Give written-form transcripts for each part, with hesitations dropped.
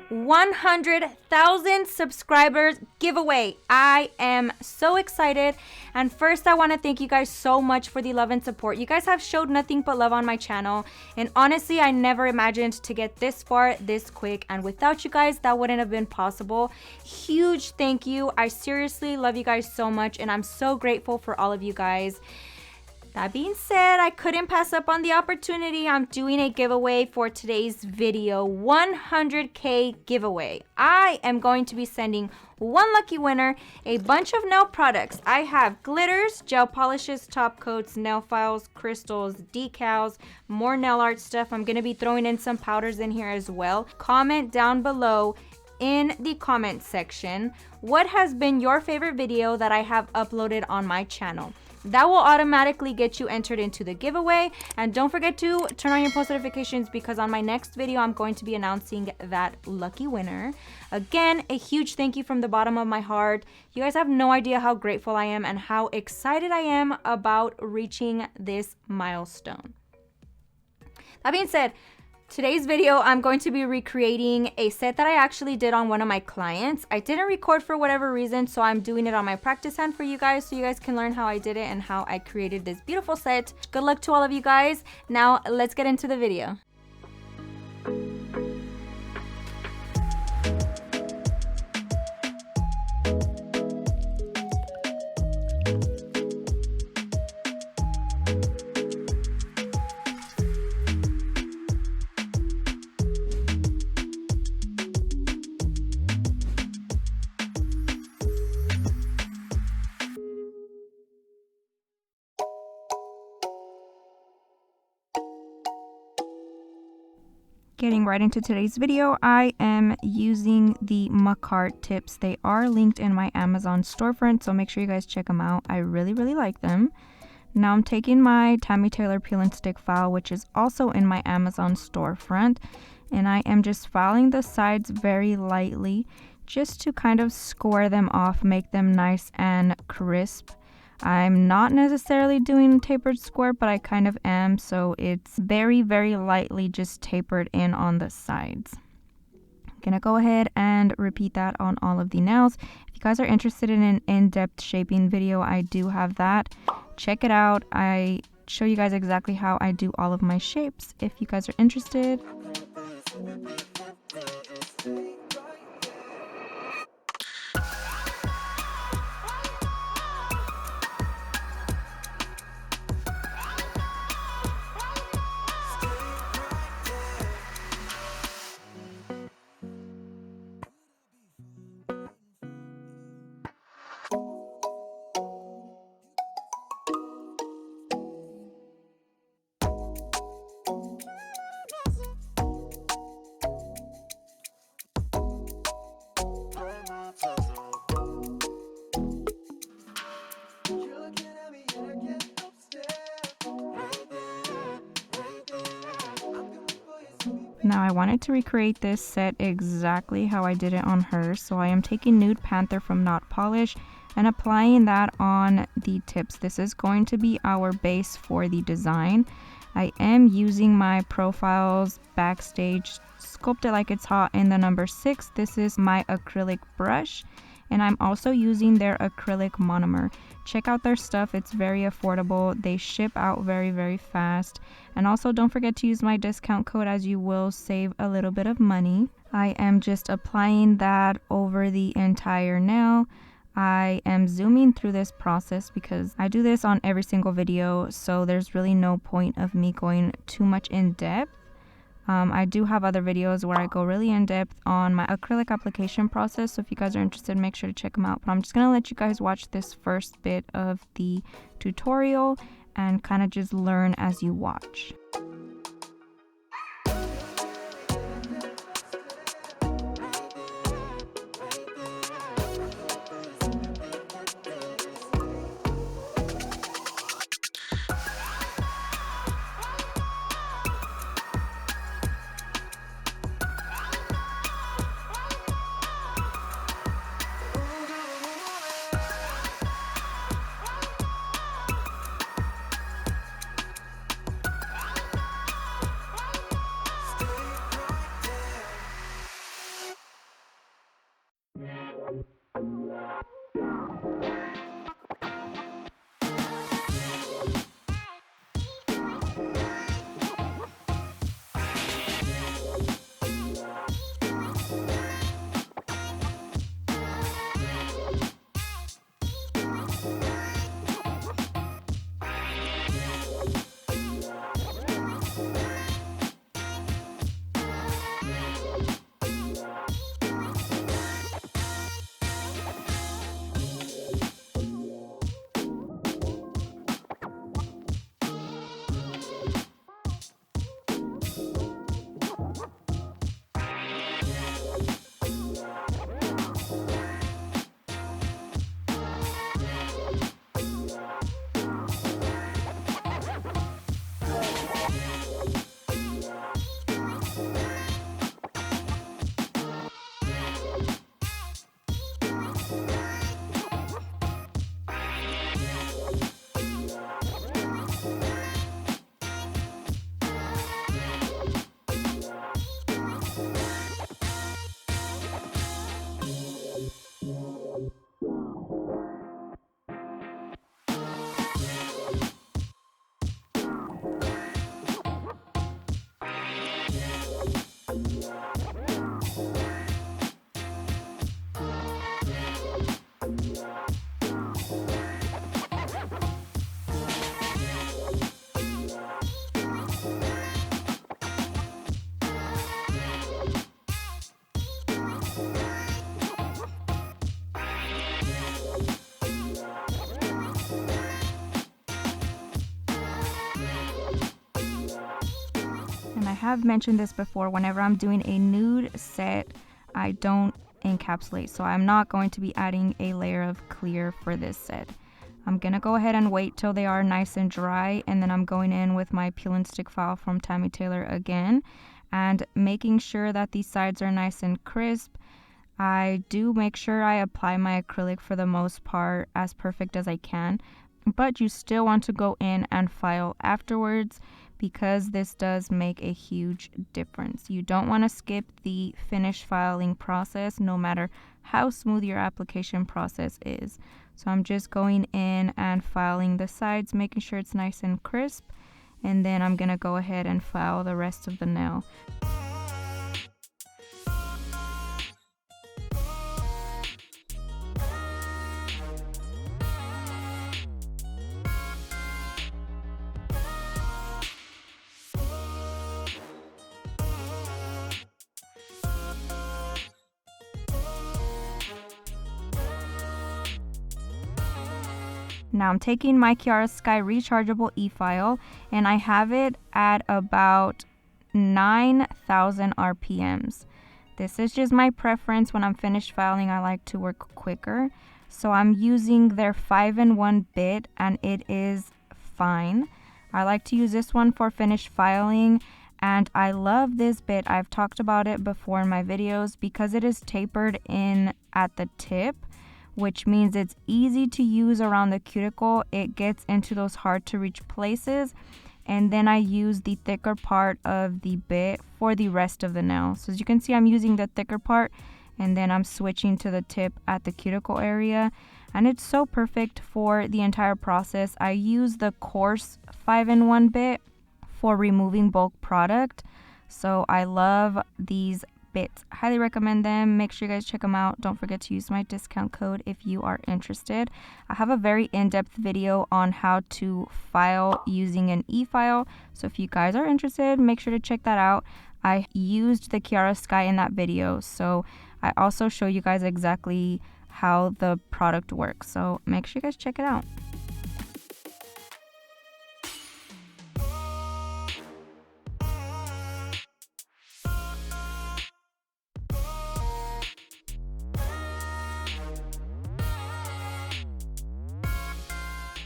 100,000 subscribers giveaway. I am so excited. And first, I want to thank you guys so much for the love and support. You guys have showed nothing but love on my channel. And honestly, I never imagined to get this far this quick. And without you guys, that wouldn't have been possible. Huge thank you. I seriously love you guys so much. And I'm so grateful for all of you guys. That being said, I couldn't pass up on the opportunity. I'm doing a giveaway for today's video, 100K giveaway. I am going to be sending one lucky winner a bunch of nail products. I have glitters, gel polishes, top coats, nail files, crystals, decals, more nail art stuff. I'm going to be throwing in some powders in here as well. Comment down below in the comment section what has been your favorite video that I have uploaded on my channel. That will automatically get you entered into the giveaway. And don't forget to turn on your post notifications, because on my next video, I'm going to be announcing that lucky winner. Again, a huge thank you from the bottom of my heart. You guys have no idea how grateful I am and how excited I am about reaching this milestone. That being said, today's video, I'm going to be recreating a set that I actually did on one of my clients. I didn't record for whatever reason, so I'm doing it on my practice hand for you guys, so you guys can learn how I did it and how I created this beautiful set. Good luck to all of you guys. Now, let's get into the video. Getting right into today's video, I am using the Makartt tips. They are linked in my Amazon storefront, so make sure you guys check them out. I really like them. Now I'm taking my Tammy Taylor peel and stick file, which is also in my Amazon storefront, and I am just filing the sides very lightly just to kind of score them off, make them nice and crisp. I'm not necessarily doing a tapered square, but I kind of am, so it's very lightly just tapered in on the sides. I'm gonna go ahead and repeat that on all of the nails. If you guys are interested in an in-depth shaping video, I do have that. Check it out. I show you guys exactly how I do all of my shapes if you guys are interested. Now I wanted to recreate this set exactly how I did it on her, so I am taking Nude Panther from Not Polish and applying that on the tips. This is going to be our base for the design. I am using my Profiles Backstage Sculpt It Like It's Hot in the number 6. This is my acrylic brush, and I'm also using their Acrylic Monomer. Check out their stuff. It's very affordable. They ship out very fast. And also don't forget to use my discount code, as you will save a little bit of money. I am just applying that over the entire nail. I am zooming through this process because I do this on every single video, so there's really no point of me going too much in depth. I do have other videos where I go really in depth on my acrylic application process, so if you guys are interested, make sure to check them out. But I'm just going to let you guys watch this first bit of the tutorial and kind of just learn as you watch. I have mentioned this before, whenever I'm doing a nude set, I don't encapsulate. So I'm not going to be adding a layer of clear for this set. I'm going to go ahead and wait till they are nice and dry, and then I'm going in with my peel and stick file from Tammy Taylor again and making sure that these sides are nice and crisp. I do make sure I apply my acrylic for the most part as perfect as I can, but you still want to go in and file afterwards because this does make a huge difference. You don't want to skip the finish filing process no matter how smooth your application process is. So I'm just going in and filing the sides, making sure it's nice and crisp, and then I'm going to go ahead and file the rest of the nail. Now I'm taking my Kiara Sky rechargeable e-file and I have it at about 9,000 RPMs. This is just my preference. When I'm finished filing, I like to work quicker. So I'm using their 5-in-1 bit and it is fine. I like to use this one for finished filing, and I love this bit. I've talked about it before in my videos because it is tapered in at the tip, which means it's easy to use around the cuticle. It gets into those hard to reach places, and then I use the thicker part of the bit for the rest of the nail. So as you can see, I'm using the thicker part and then I'm switching to the tip at the cuticle area, and it's so perfect for the entire process. I use the coarse 5-in-1 bit for removing bulk product, so I love these bits. Highly recommend them. Make sure you guys check them out. Don't forget to use my discount code if you are interested. I have a very in-depth video on how to file using an e-file, so if you guys are interested, make sure to check that out. I used the Kiara Sky in that video, so I also show you guys exactly how the product works, so make sure you guys check it out.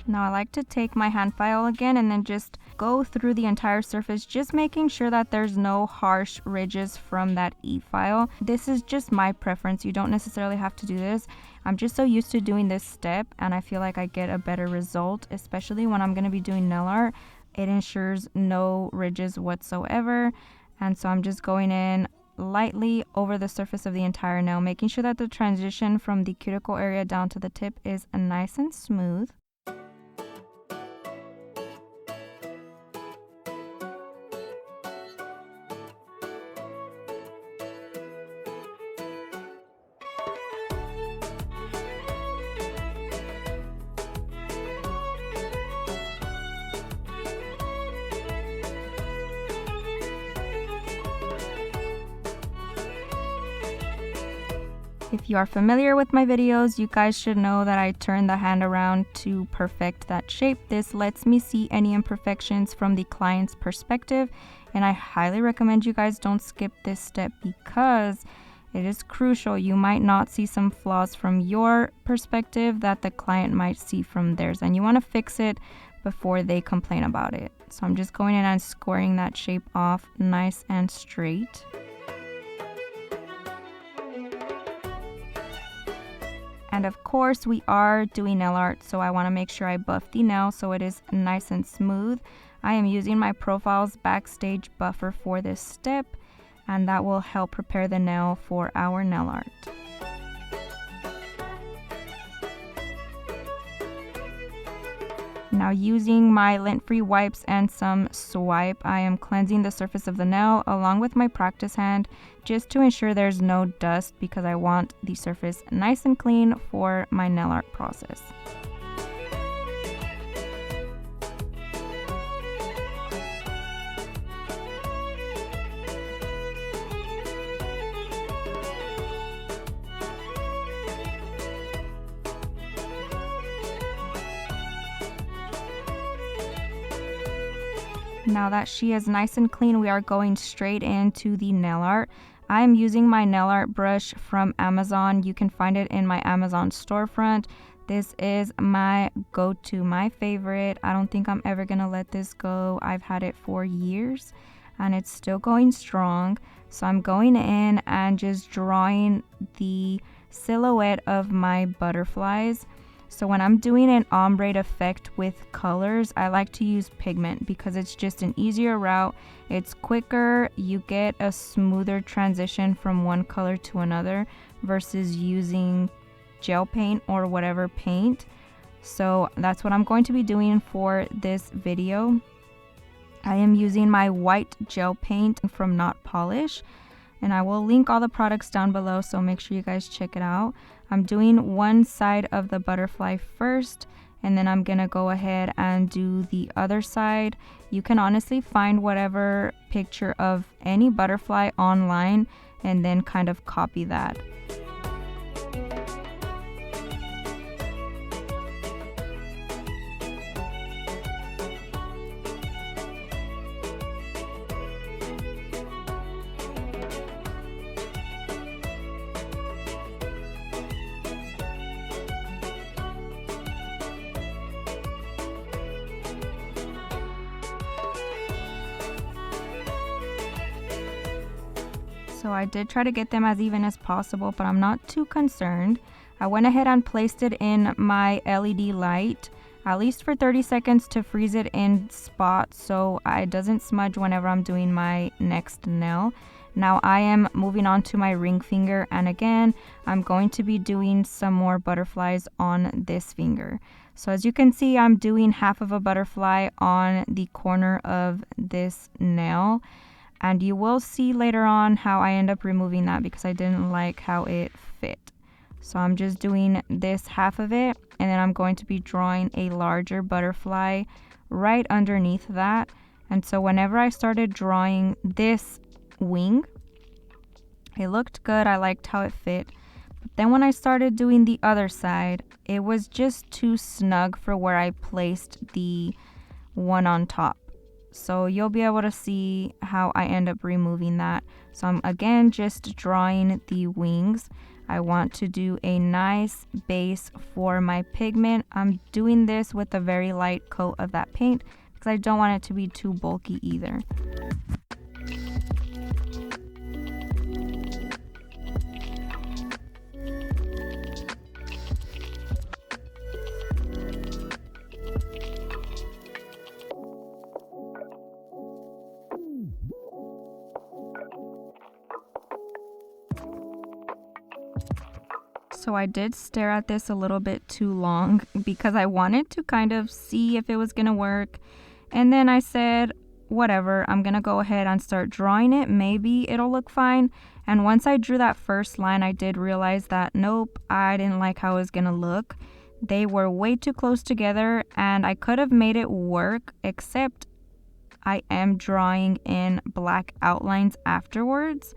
Now I like to take my hand file again and then just go through the entire surface, just making sure that there's no harsh ridges from that e-file. This is just my preference. You don't necessarily have to do this. I'm just so used to doing this step and I feel like I get a better result, especially when I'm going to be doing nail art. It ensures no ridges whatsoever, and so I'm just going in lightly over the surface of the entire nail, making sure that the transition from the cuticle area down to the tip is nice and smooth. If you are familiar with my videos, you guys should know that I turn the hand around to perfect that shape. This lets me see any imperfections from the client's perspective, and I highly recommend you guys don't skip this step because it is crucial. You might not see some flaws from your perspective that the client might see from theirs, and you want to fix it before they complain about it. So I'm just going in and squaring that shape off nice and straight. And of course, we are doing nail art, so I want to make sure I buff the nail so it is nice and smooth. I am using my Profiles Backstage buffer for this step, and that will help prepare the nail for our nail art. Now using my lint-free wipes and some swipe, I am cleansing the surface of the nail along with my practice hand just to ensure there's no dust because I want the surface nice and clean for my nail art process. Now that she is nice and clean, we are going straight into the nail art. I'm using my nail art brush from Amazon. You can find it in my Amazon storefront. This is my go-to, my favorite. I don't think I'm ever gonna let this go. I've had it for years and it's still going strong. So I'm going in and just drawing the silhouette of my butterflies. So when I'm doing an ombre effect with colors, I like to use pigment because it's just an easier route. It's quicker, you get a smoother transition from one color to another versus using gel paint or whatever paint. So that's what I'm going to be doing for this video. I am using my white gel paint from Not Polish, and I will link all the products down below, so make sure you guys check it out. I'm doing one side of the butterfly first, and then I'm gonna go ahead and do the other side. You can honestly find whatever picture of any butterfly online and then kind of copy that. So I did try to get them as even as possible, but I'm not too concerned. I went ahead and placed it in my LED light, at least for 30 seconds to freeze it in spots so it doesn't smudge whenever I'm doing my next nail. Now I am moving on to my ring finger, and again, I'm going to be doing some more butterflies on this finger. So as you can see, I'm doing half of a butterfly on the corner of this nail. And you will see later on how I end up removing that because I didn't like how it fit. So I'm just doing this half of it, and then I'm going to be drawing a larger butterfly right underneath that. And so whenever I started drawing this wing, it looked good. I liked how it fit. But then when I started doing the other side, it was just too snug for where I placed the one on top. So you'll be able to see how I end up removing that. So I'm again just drawing the wings. I want to do a nice base for my pigment. I'm doing this with a very light coat of that paint because I don't want it to be too bulky either. So I did stare at this a little bit too long because I wanted to kind of see if it was gonna work. And then I said, whatever, I'm gonna go ahead and start drawing it. Maybe it'll look fine. And once I drew that first line, I did realize that nope, I didn't like how it was gonna look. They were way too close together and I could have made it work, except I am drawing in black outlines afterwards.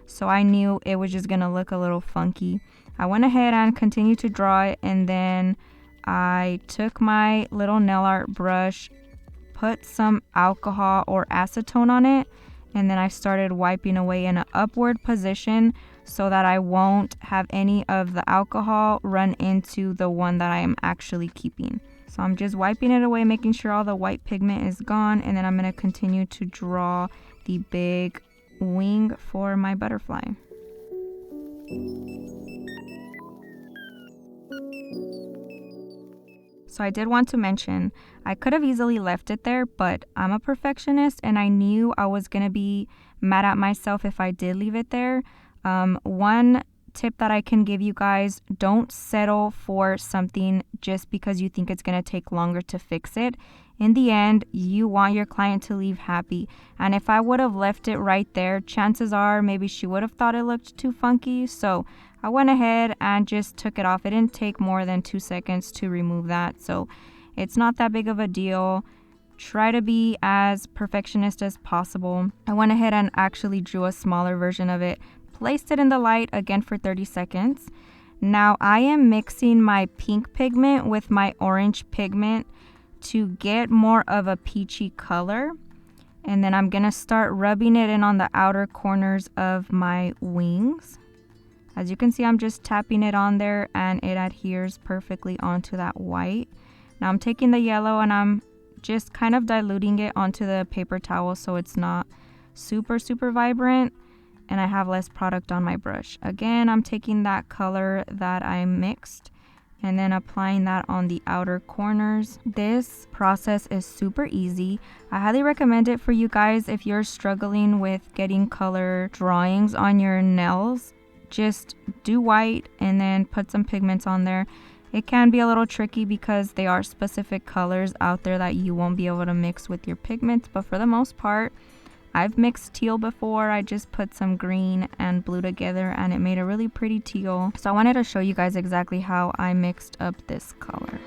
So I knew it was just gonna look a little funky. I went ahead and continued to draw it, and then I took my little nail art brush, put some alcohol or acetone on it, and then I started wiping away in an upward position so that I won't have any of the alcohol run into the one that I am actually keeping. So I'm just wiping it away, making sure all the white pigment is gone, and then I'm going to continue to draw the big wing for my butterfly. So I did want to mention, I could have easily left it there, but I'm a perfectionist and I knew I was going to be mad at myself if I did leave it there. One tip that I can give you guys, don't settle for something just because you think it's going to take longer to fix it. In the end, you want your client to leave happy. And if I would have left it right there, chances are maybe she would have thought it looked too funky. So I went ahead and just took it off. It didn't take more than 2 seconds to remove that. So it's not that big of a deal. Try to be as perfectionist as possible. I went ahead and actually drew a smaller version of it, placed it in the light again for 30 seconds. Now I am mixing my pink pigment with my orange pigment to get more of a peachy color. And then I'm gonna start rubbing it in on the outer corners of my wings. As you can see, I'm just tapping it on there and it adheres perfectly onto that white. Now I'm taking the yellow and I'm just kind of diluting it onto the paper towel so it's not super vibrant and I have less product on my brush. Again, I'm taking that color that I mixed and then applying that on the outer corners. This process is super easy. I highly recommend it for you guys if you're struggling with getting color drawings on your nails. Just do white and then put some pigments on there. It can be a little tricky because there are specific colors out there that you won't be able to mix with your pigments, but for the most part, I've mixed teal before. I just put some green and blue together and it made a really pretty teal. So I wanted to show you guys exactly how I mixed up this color.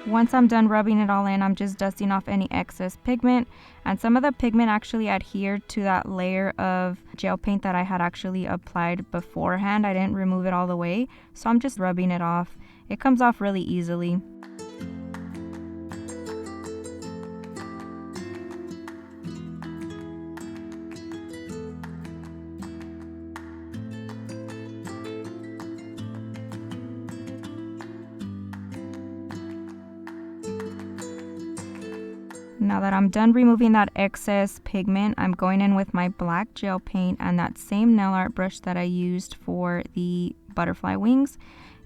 Once I'm done rubbing it all in, I'm just dusting off any excess pigment, and some of the pigment actually adhered to that layer of gel paint that I had actually applied beforehand. I didn't remove it all the way, so I'm just rubbing it off. It comes off really easily. Now that I'm done removing that excess pigment, I'm going in with my black gel paint and that same nail art brush that I used for the butterfly wings.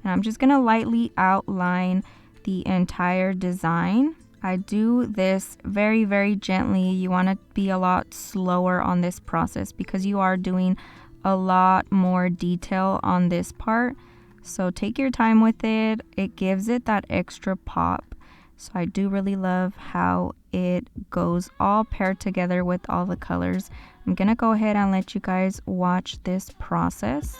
And I'm just gonna lightly outline the entire design. I do this very gently. You wanna be a lot slower on this process because you are doing a lot more detail on this part. So take your time with it. It gives it that extra pop. So I do really love how it goes all paired together with all the colors. I'm gonna go ahead and let you guys watch this process.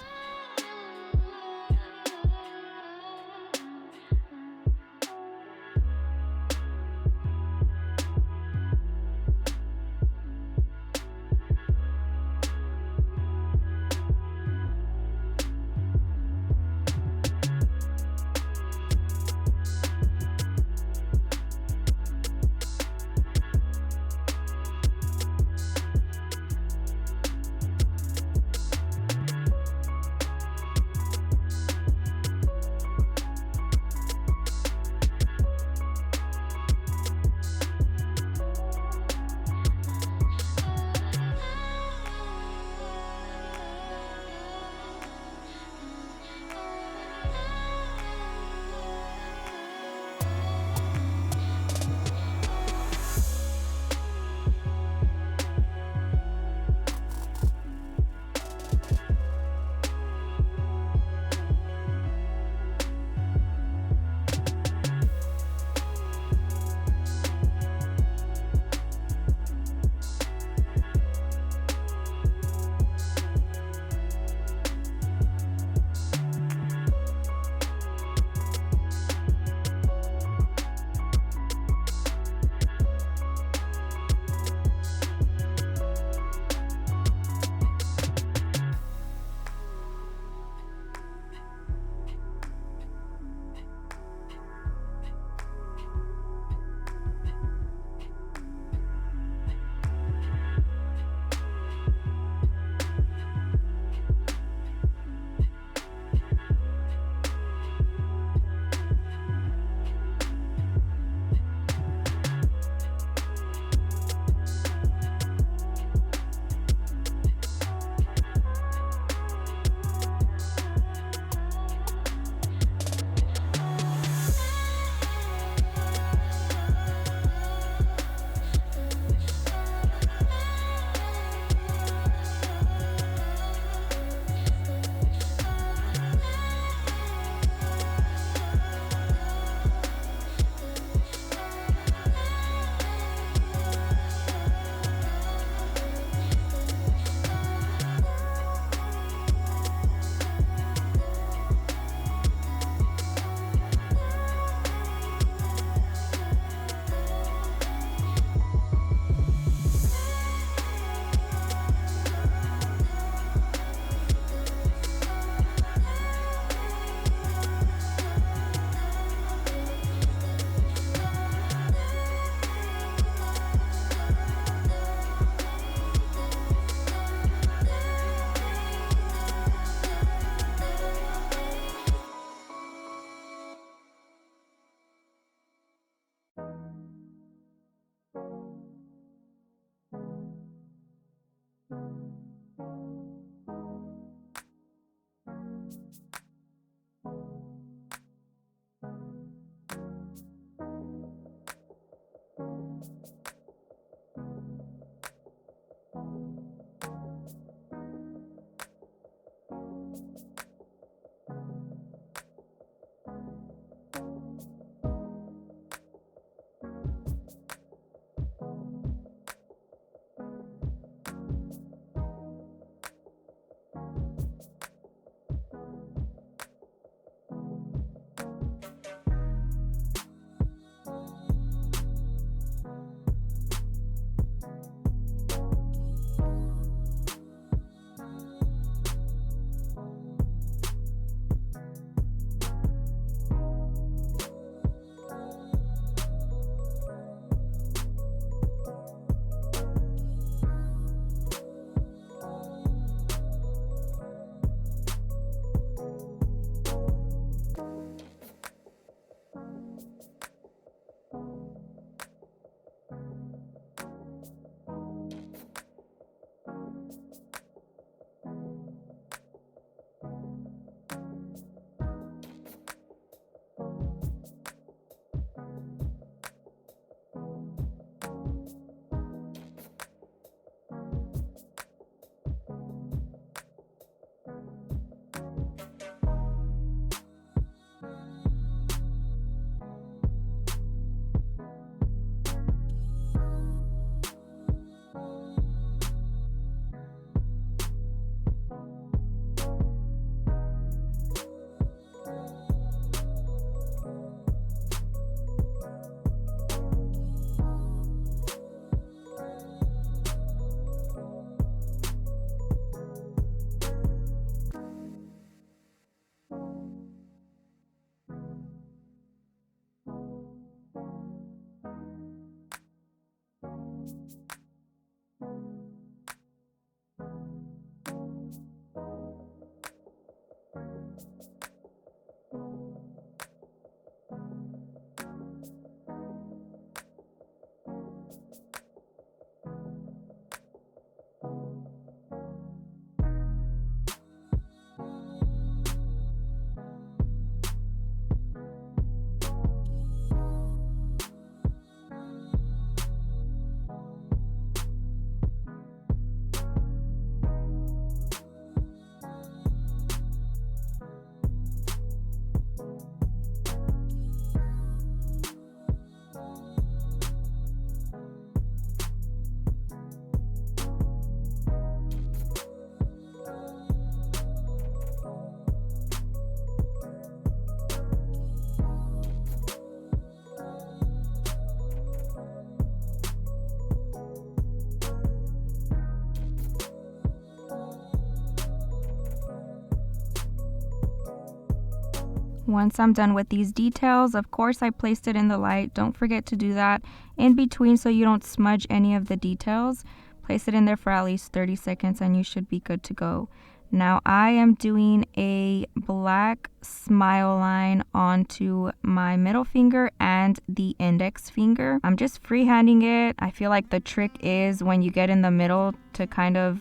Once I'm done with these details, of course I placed it in the light. Don't forget to do that in between so you don't smudge any of the details. Place it in there for at least 30 seconds and you should be good to go. Now I am doing a black smile line onto my middle finger and the index finger. I'm just freehanding it. I feel like the trick is when you get in the middle to kind of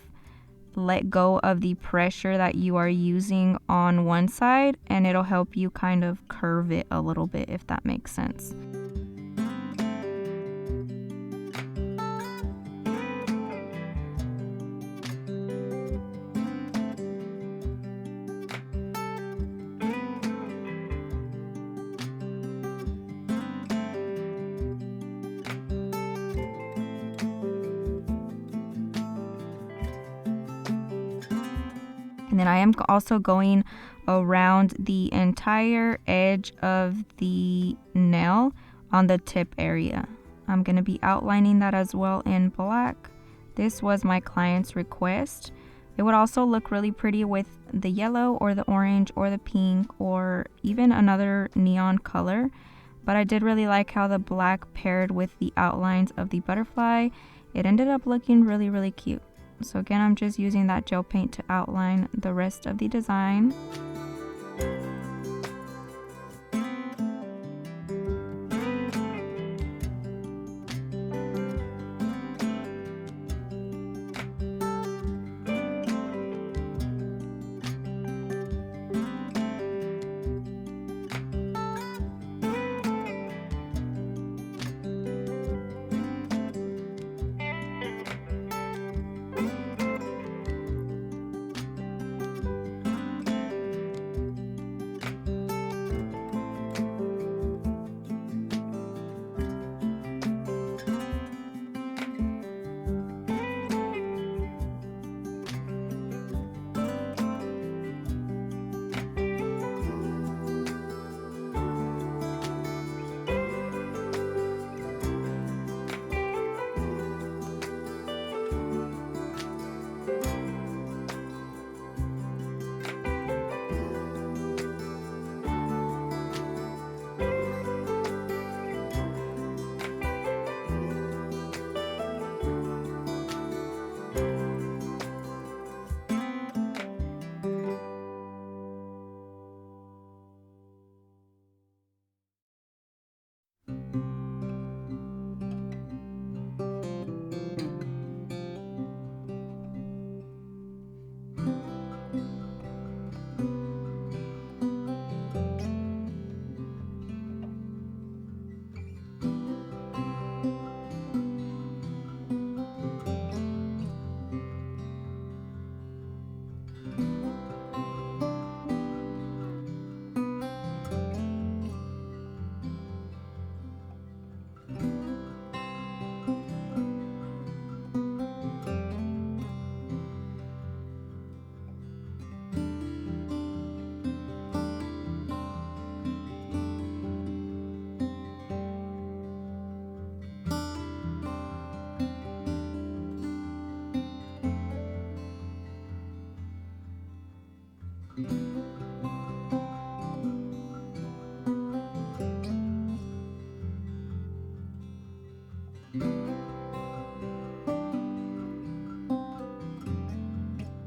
let go of the pressure that you are using on one side, and it'll help you kind of curve it a little bit, if that makes sense. And then I am also going around the entire edge of the nail on the tip area. I'm going to be outlining that as well in black. This was my client's request. It would also look really pretty with the yellow or the orange or the pink or even another neon color. But I did really like how the black paired with the outlines of the butterfly. It ended up looking really, really cute. So again, I'm just using that gel paint to outline the rest of the design.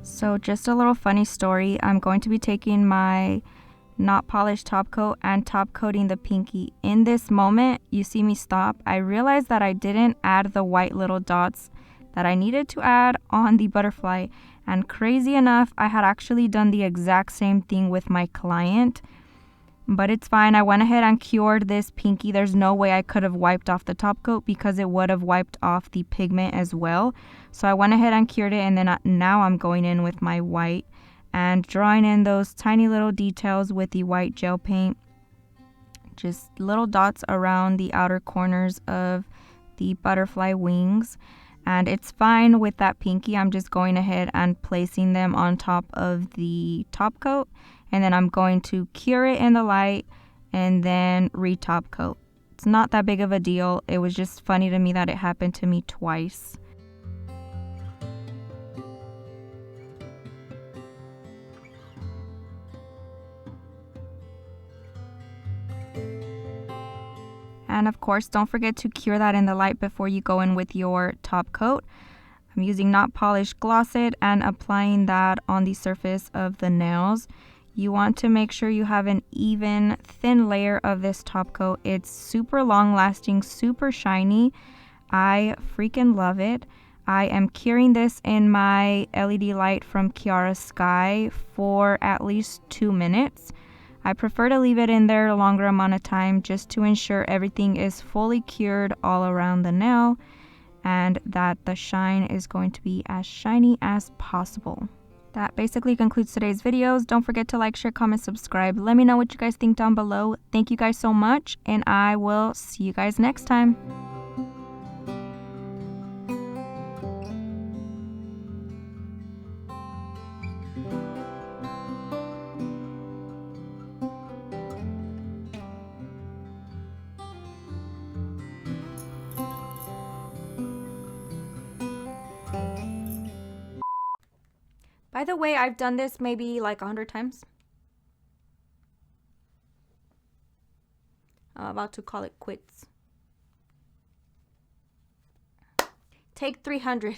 So just a little funny story, I'm going to be taking my not polished top coat and top coating the pinky. In this moment, you see me stop. I realized that I didn't add the white little dots that I needed to add on the butterfly. And crazy enough, I had actually done the exact same thing with my client. But it's fine. I went ahead and cured this pinky. There's no way I could have wiped off the top coat because it would have wiped off the pigment as well. So I went ahead and cured it, and then now I'm going in with my white and drawing in those tiny little details with the white gel paint. Just little dots around the outer corners of the butterfly wings. And it's fine with that pinky. I'm just going ahead and placing them on top of the top coat. And then I'm going to cure it in the light and then re-top coat. It's not that big of a deal. It was just funny to me that it happened to me twice. And of course, don't forget to cure that in the light before you go in with your top coat. I'm using Not Polished Gloss It and applying that on the surface of the nails. You want to make sure you have an even, thin layer of this top coat. It's super long lasting, super shiny. I freaking love it. I am curing this in my LED light from Kiara Sky for at least 2 minutes. I prefer to leave it in there a longer amount of time just to ensure everything is fully cured all around the nail and that the shine is going to be as shiny as possible. That basically concludes today's videos. Don't forget to like, share, comment, subscribe. Let me know what you guys think down below. Thank you guys so much, and I will see you guys next time. By the way, I've done this maybe like 100 times. I'm about to call it quits. Take 300.